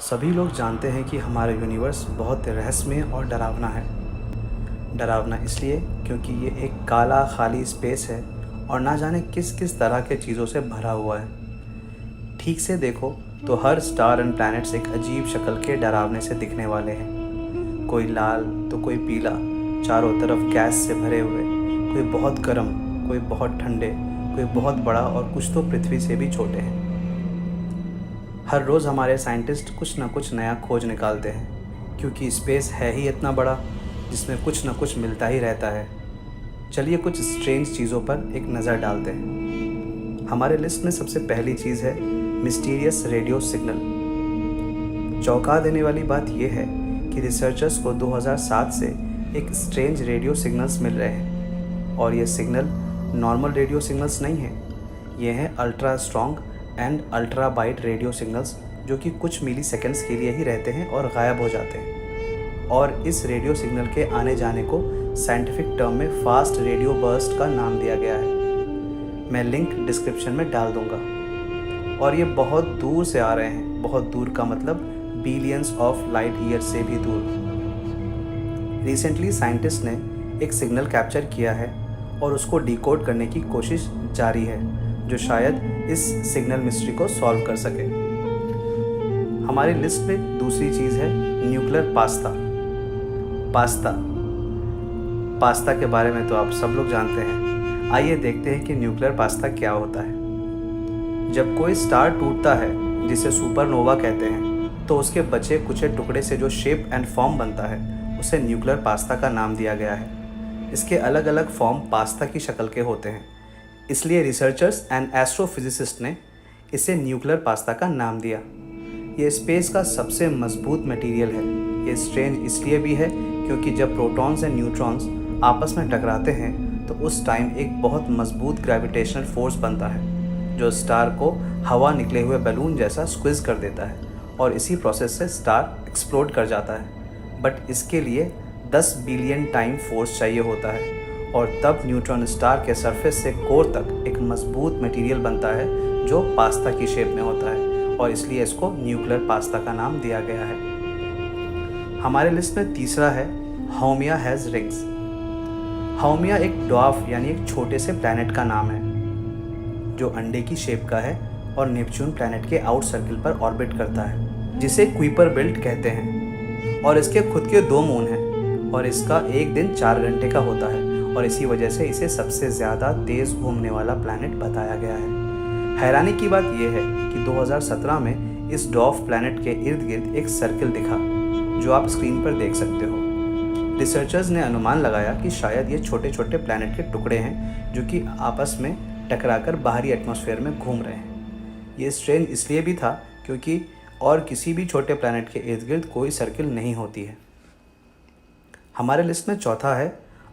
सभी लोग जानते हैं कि हमारा यूनिवर्स बहुत रहस्यमय और डरावना है। डरावना इसलिए क्योंकि ये एक काला खाली स्पेस है और ना जाने किस किस तरह के चीज़ों से भरा हुआ है। ठीक से देखो तो हर स्टार एंड प्लैनेट्स एक अजीब शक्ल के डरावने से दिखने वाले हैं। कोई लाल तो कोई पीला, चारों तरफ गैस से भरे हुए, कोई बहुत गर्म, कोई बहुत ठंडे, कोई बहुत बड़ा और कुछ तो पृथ्वी से भी छोटे हैं। हर रोज़ हमारे साइंटिस्ट कुछ ना कुछ नया खोज निकालते हैं, क्योंकि स्पेस है ही इतना बड़ा जिसमें कुछ ना कुछ मिलता ही रहता है। चलिए कुछ स्ट्रेंज चीज़ों पर एक नज़र डालते हैं। हमारे लिस्ट में सबसे पहली चीज़ है मिस्टीरियस रेडियो सिग्नल। चौंका देने वाली बात यह है कि रिसर्चर्स को 2007 से एक स्ट्रेंज रेडियो सिग्नल्स मिल रहे हैं, और ये सिग्नल नॉर्मल रेडियो सिग्नल्स नहीं हैं। ये हैं ultra strong and ultra bite radio signals, जो कि कुछ मिली सेकेंड्स के लिए ही रहते हैं और गायब हो जाते हैं। और इस रेडियो सिग्नल के आने जाने को साइंटिफिक टर्म में फास्ट रेडियो बर्स्ट का नाम दिया गया है। मैं लिंक डिस्क्रिप्शन में डाल दूंगा। और ये बहुत दूर से आ रहे हैं। बहुत दूर का मतलब बिलियंस ऑफ लाइट ईयर से भी दूर। रिसेंटली साइंटिस्ट ने एक सिग्नल कैप्चर किया है और उसको डिकोड करने की कोशिश जारी है, जो शायद इस सिग्नल मिस्ट्री को सॉल्व कर सके। हमारी लिस्ट में दूसरी चीज़ है न्यूक्लियर पास्ता के बारे में तो आप सब लोग जानते हैं। आइए देखते हैं कि न्यूक्लियर पास्ता क्या होता है। जब कोई स्टार टूटता है, जिसे सुपरनोवा कहते हैं, तो उसके बचे कुचे टुकड़े से जो शेप एंड फॉर्म बनता है, उसे न्यूक्लियर पास्ता का नाम दिया गया है। इसके अलग अलग फॉर्म पास्ता की शक्ल के होते हैं, इसलिए रिसर्चर्स एंड एस्ट्रोफिजिसिस्ट ने इसे न्यूक्लियर पास्ता का नाम दिया। ये स्पेस का सबसे मजबूत मटेरियल है। ये स्ट्रेंज इसलिए भी है क्योंकि जब प्रोटॉन्स एंड न्यूट्रॉन्स आपस में टकराते हैं तो उस टाइम एक बहुत मजबूत ग्रेविटेशनल फोर्स बनता है, जो स्टार को हवा निकले हुए बैलून जैसा स्क्विज कर देता है, और इसी प्रोसेस से स्टार एक्सप्लोड कर जाता है। बट इसके लिए 10 बिलियन टाइम फोर्स चाहिए होता है, और तब न्यूट्रॉन स्टार के सरफेस से कोर तक एक मजबूत मटेरियल बनता है जो पास्ता की शेप में होता है, और इसलिए इसको न्यूक्लियर पास्ता का नाम दिया गया है। हमारे लिस्ट में तीसरा है हाउमिया हैज़ रिंग्स। हाउमिया एक ड्वार्फ यानी एक छोटे से प्लैनेट का नाम है, जो अंडे की शेप का है और नेपच्यून प्लैनेट के आउट सर्किल पर ऑर्बिट करता है, जिसे कुइपर बेल्ट कहते हैं। और इसके खुद के 2 मून हैं, और इसका एक दिन 4 घंटे का होता है, और इसी वजह से इसे सबसे ज़्यादा तेज़ घूमने वाला प्लैनेट बताया गया है। हैरानी की बात यह है कि 2017 में इस डॉर्फ प्लैनेट के इर्द गिर्द एक सर्किल दिखा, जो आप स्क्रीन पर देख सकते हो। रिसर्चर्स ने अनुमान लगाया कि शायद ये छोटे छोटे प्लैनेट के टुकड़े हैं, जो कि आपस में टकराकर बाहरी एटमॉस्फेयर में घूम रहे हैं। ये स्ट्रेंज इसलिए भी था क्योंकि और किसी भी छोटे प्लैनेट के इर्द गिर्द कोई सर्किल नहीं होती है। हमारे लिस्ट में चौथा है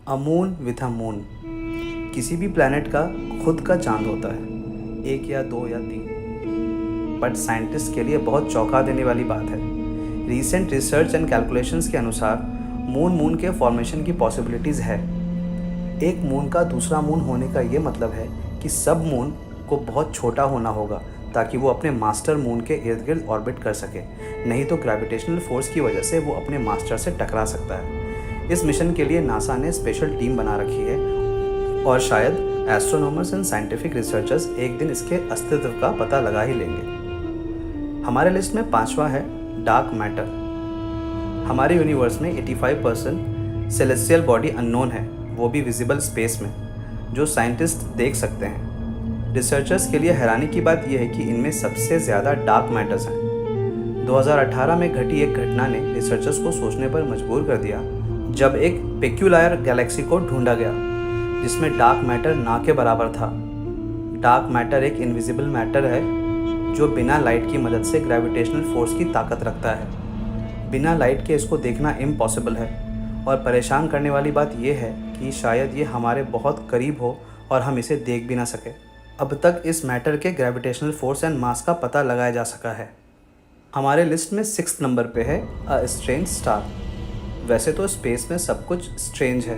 a moon with a moon. किसी भी प्लैनेट का खुद का चांद होता है, 1 या 2 या 3। बट साइंटिस्ट के लिए बहुत चौंका देने वाली बात है। रीसेंट रिसर्च एंड कैलकुलेशंस के अनुसार मून के फॉर्मेशन की पॉसिबिलिटीज़ है। एक मून का दूसरा मून होने का ये मतलब है कि सब मून को बहुत छोटा होना होगा, ताकि वो अपने मास्टर मून के इर्द गिर्द ऑर्बिट कर सके। नहीं तो ग्रेविटेशनल फोर्स की वजह से वो अपने मास्टर से टकरा सकता है। इस मिशन के लिए नासा ने स्पेशल टीम बना रखी है, और शायद एस्ट्रोनॉमर्स एंड साइंटिफिक रिसर्चर्स एक दिन इसके अस्तित्व का पता लगा ही लेंगे। हमारे लिस्ट में 5वां है डार्क मैटर। हमारे यूनिवर्स में 85% सेलेस्टियल बॉडी अननोन है, वो भी विजिबल स्पेस में, जो साइंटिस्ट देख सकते हैं। रिसर्चर्स के लिए हैरानी की बात यह है कि इनमें सबसे ज़्यादा डार्क मैटर्स हैं। 2018 में घटी एक घटना ने रिसर्चर्स को सोचने पर मजबूर कर दिया, जब एक पेक्यूलायर गैलेक्सी को ढूंढा गया जिसमें डार्क मैटर ना के बराबर था। डार्क मैटर एक इनविजिबल मैटर है जो बिना लाइट की मदद से ग्रेविटेशनल फोर्स की ताकत रखता है। बिना लाइट के इसको देखना इम्पॉसिबल है, और परेशान करने वाली बात यह है कि शायद ये हमारे बहुत करीब हो और हम इसे देख भी ना सके। अब तक इस मैटर के ग्रेविटेशनल फोर्स एंड मास का पता लगाया जा सका है। हमारे लिस्ट में 6th नंबर पे है अ स्ट्रेंज स्टार। वैसे तो स्पेस में सब कुछ स्ट्रेंज है।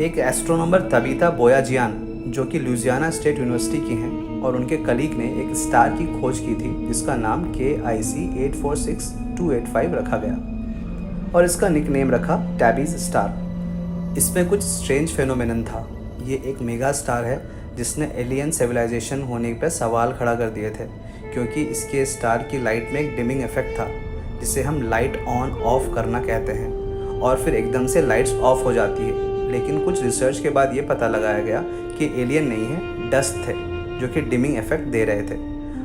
एक एस्ट्रोनॉमर तबीता बोयाजियान, जो कि लुइसियाना स्टेट यूनिवर्सिटी की हैं, और उनके कलीग ने एक स्टार की खोज की थी जिसका नाम KIC 846285 रखा गया और इसका निकनेम रखा टैबीज स्टार। इसमें कुछ स्ट्रेंज फेनोमेनन था। ये एक मेगा स्टार है जिसने एलियन सिविलाइजेशन होने पर सवाल खड़ा कर दिए थे, क्योंकि इसके स्टार की लाइट में एक डिमिंग इफेक्ट था जिसे हम लाइट ऑन ऑफ करना कहते हैं, और फिर एकदम से लाइट्स ऑफ हो जाती है। लेकिन कुछ रिसर्च के बाद ये पता लगाया गया कि एलियन नहीं है, डस्ट थे जो कि डिमिंग इफेक्ट दे रहे थे।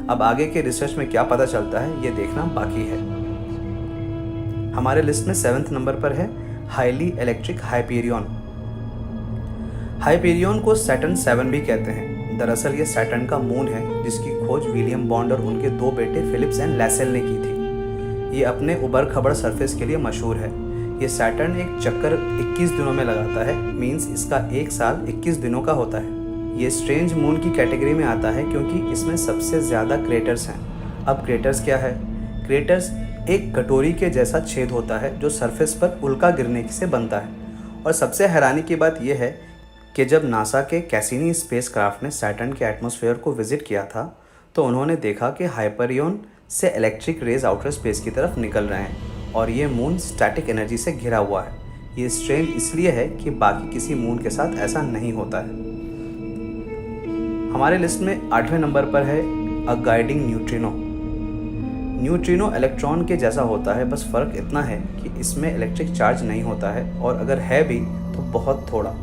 अब आगे के रिसर्च में क्या पता चलता है ये देखना बाकी है। हमारे लिस्ट में 7th नंबर पर है हाईली इलेक्ट्रिक हाइपेरियन। हाइपेरियन को सैटर्न 7 भी कहते हैं। दरअसल ये सैटर्न का मून है जिसकी खोज विलियम बॉन्ड और उनके 2 बेटे फिलिप्स एंड लैसेल ने की थी। ये अपने उबड़ खबड़ सरफेस के लिए मशहूर है। ये सैटर्न एक चक्कर 21 दिनों में लगाता है, मींस इसका एक साल 21 दिनों का होता है। ये स्ट्रेंज मून की कैटेगरी में आता है क्योंकि इसमें सबसे ज़्यादा क्रेटर्स हैं। अब क्रेटर्स क्या है? क्रेटर्स एक कटोरी के जैसा छेद होता है जो सरफेस पर उल्का गिरने से बनता है। और सबसे हैरानी की बात यह है कि जब नासा के कैसिनी स्पेसक्राफ्ट ने सैटर्न के एटमॉस्फेयर को विजिट किया था तो उन्होंने देखा कि हाइपेरियन से इलेक्ट्रिक रेज आउटर स्पेस की तरफ निकल रहे हैं और ये मून स्टैटिक एनर्जी से घिरा हुआ है। ये स्ट्रेंज इसलिए है कि बाकी किसी मून के साथ ऐसा नहीं होता है। हमारे लिस्ट में 8वें नंबर पर है अ गाइडिंग न्यूट्रिनो। न्यूट्रिनो इलेक्ट्रॉन के जैसा होता है, बस फ़र्क इतना है कि इसमें इलेक्ट्रिक चार्ज नहीं होता है, और अगर है भी तो बहुत थोड़ा।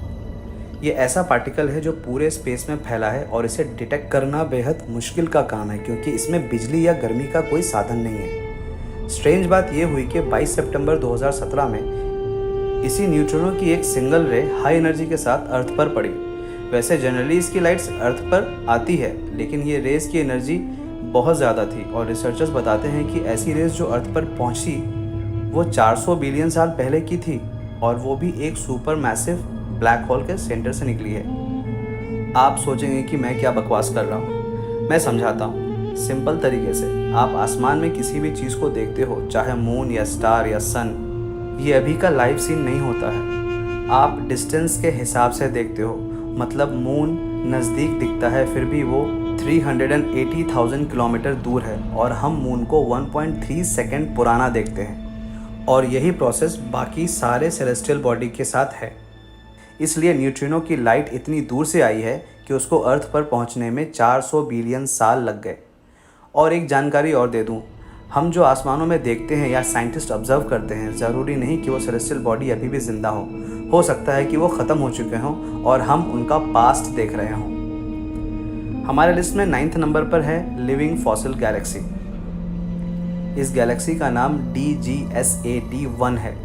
ये ऐसा पार्टिकल है जो पूरे स्पेस में फैला है और इसे डिटेक्ट करना बेहद मुश्किल का काम है क्योंकि इसमें बिजली या गर्मी का कोई साधन नहीं है। स्ट्रेंज बात यह हुई कि 22 सितंबर 2017 में इसी न्यूट्रिनो की एक सिंगल रे हाई एनर्जी के साथ अर्थ पर पड़ी। वैसे जनरली इसकी लाइट्स अर्थ पर आती है, लेकिन ये रेस की एनर्जी बहुत ज़्यादा थी और रिसर्चर्स बताते हैं कि ऐसी रेस जो अर्थ पर पहुंची वो 400 बिलियन साल पहले की थी, और वो भी एक सुपर मैसिव ब्लैक होल के सेंटर से निकली है। आप सोचेंगे कि मैं क्या बकवास कर रहा हूँ, मैं समझाता हूँ सिंपल तरीके से। आप आसमान में किसी भी चीज़ को देखते हो, चाहे मून या स्टार या सन, ये अभी का लाइव सीन नहीं होता है। आप डिस्टेंस के हिसाब से देखते हो, मतलब मून नज़दीक दिखता है फिर भी वो 380,000 किलोमीटर दूर है, और हम मून को 1.3 सेकेंड पुराना देखते हैं। और यही प्रोसेस बाकी सारे सेलेस्टियल बॉडी के साथ है। इसलिए न्यूट्रिनो की लाइट इतनी दूर से आई है कि उसको अर्थ पर पहुंचने में 400 बिलियन साल लग गए। और एक जानकारी और दे दूं, हम जो आसमानों में देखते हैं या साइंटिस्ट ऑब्जर्व करते हैं, ज़रूरी नहीं कि वो सेलेस्टियल बॉडी अभी भी ज़िंदा हो सकता है कि वो ख़त्म हो चुके हों और हम उनका पास्ट देख रहे हों। हमारे लिस्ट में 9th नंबर पर है लिविंग फॉसिल गैलेक्सी। इस गैलेक्सी का नाम DGS81 है।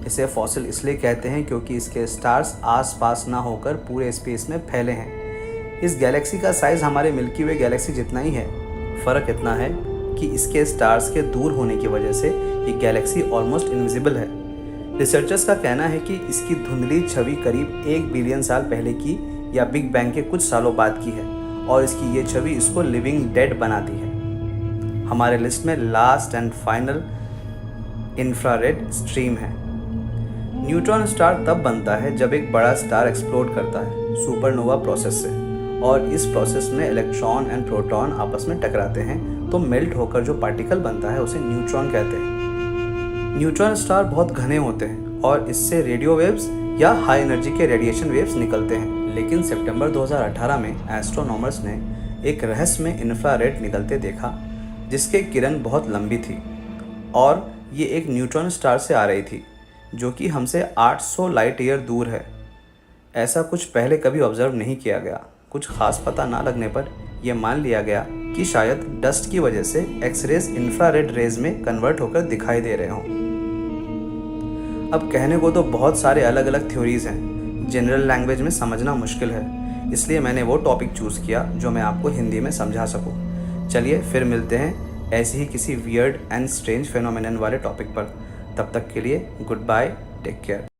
इसे फॉसिल इसलिए कहते हैं क्योंकि इसके स्टार्स आसपास ना होकर पूरे स्पेस में फैले हैं। इस गैलेक्सी का साइज़ हमारे मिल्की वे गैलेक्सी जितना ही है। फ़र्क इतना है कि इसके स्टार्स के दूर होने की वजह से ये गैलेक्सी ऑलमोस्ट इनविजिबल है। रिसर्चर्स का कहना है कि इसकी धुंधली छवि करीब 1 बिलियन साल पहले की या बिग बैंग के कुछ सालों बाद की है, और इसकी ये छवि इसको लिविंग डेड बनाती है। हमारे लिस्ट में last and final infrared stream है। न्यूट्रॉन स्टार तब बनता है जब एक बड़ा स्टार एक्सप्लोड करता है सुपरनोवा प्रोसेस से, और इस प्रोसेस में इलेक्ट्रॉन एंड प्रोटॉन आपस में टकराते हैं तो मेल्ट होकर जो पार्टिकल बनता है उसे न्यूट्रॉन कहते हैं। न्यूट्रॉन स्टार बहुत घने होते हैं और इससे रेडियो वेव्स या हाई एनर्जी के रेडिएशन वेव्स निकलते हैं। लेकिन सितंबर 2018 में एस्ट्रोनॉमर्स ने एक रहस्यमय इंफ्रारेड निकलते देखा जिसके किरण बहुत लंबी थी, और ये एक न्यूट्रॉन स्टार से आ रही थी जो कि हमसे 800 लाइट ईयर दूर है। ऐसा कुछ पहले कभी ऑब्जर्व नहीं किया गया। कुछ खास पता ना लगने पर यह मान लिया गया कि शायद डस्ट की वजह से एक्सरेज इंफ्रारेड रेज में कन्वर्ट होकर दिखाई दे रहे हों। अब कहने को तो बहुत सारे अलग अलग थ्योरीज हैं, जनरल लैंग्वेज में समझना मुश्किल है, इसलिए मैंने वो टॉपिक चूज़ किया जो मैं आपको हिंदी में समझा सकूं। चलिए फिर मिलते हैं ऐसे ही किसी वियर्ड एंड स्ट्रेंज फेनोमेनन वाले टॉपिक पर। तब तक के लिए गुड बाय, टेक केयर।